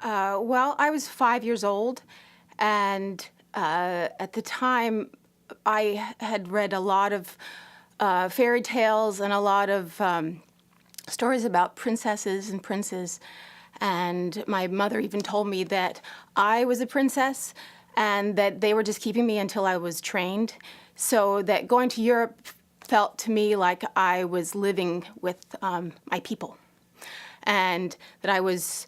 Well, I was 5 years old, and at the time, I had read a lot of fairy tales and a lot of stories about princesses and princes. And my mother even told me that I was a princess and that they were just keeping me until I was trained. So that going to Europe felt to me like I was living with my people, and that I was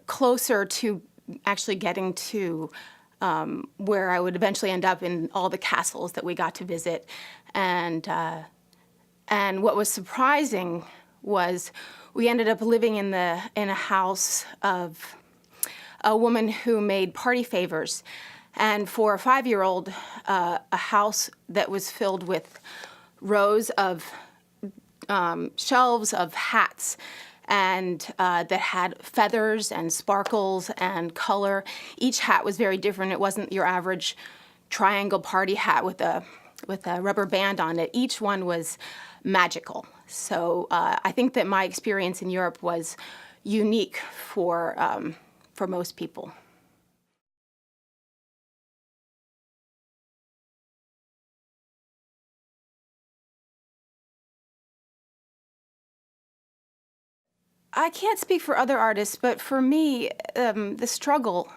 closer to actually getting to where I would eventually end up in all the castles that we got to visit. And what was surprising was we ended up living in a house of a woman who made party favors. And for a 5-year-old, a house that was filled with rows of shelves of hats and that had feathers and sparkles and color. Each hat was very different. It wasn't your average triangle party hat with a rubber band on it. Each one was magical. So I think that my experience in Europe was unique for most people. I can't speak for other artists, but for me, the struggle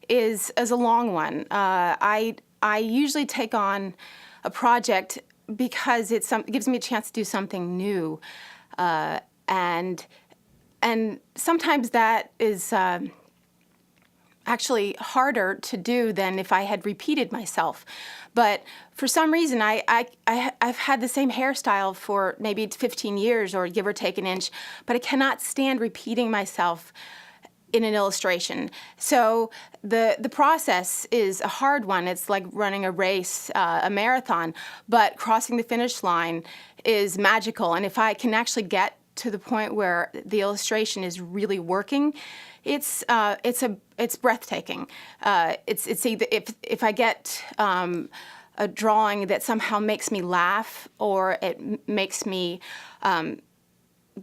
is a long one. I usually take on a project because it gives me a chance to do something new, and sometimes that is actually harder to do than if I had repeated myself. But for some reason, I've had the same hairstyle for maybe 15 years, or give or take an inch, but I cannot stand repeating myself in an illustration. So the process is a hard one. It's like running a race, a marathon, but crossing the finish line is magical. And if I can actually get to the point where the illustration is really working, it's breathtaking. It's either if I get a drawing that somehow makes me laugh, or it makes me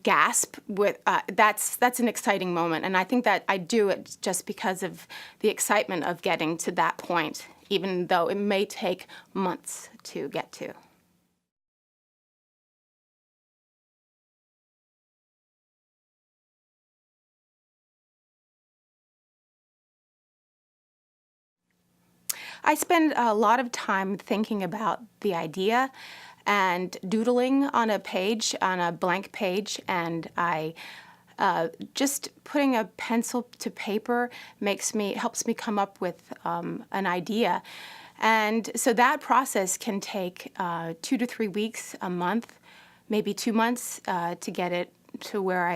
gasp with, that's an exciting moment. And I think that I do it just because of the excitement of getting to that point, even though it may take months to get to. I spend a lot of time thinking about the idea and doodling on a page, on a blank page, and just putting a pencil to paper helps me come up with an idea. And so that process can take 2 to 3 weeks, a month, maybe 2 months to get it to where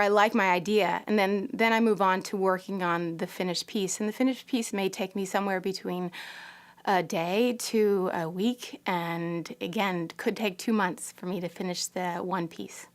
I like my idea. And then I move on to working on the finished piece. And the finished piece may take me somewhere between a day to a week, and again, could take 2 months for me to finish the one piece.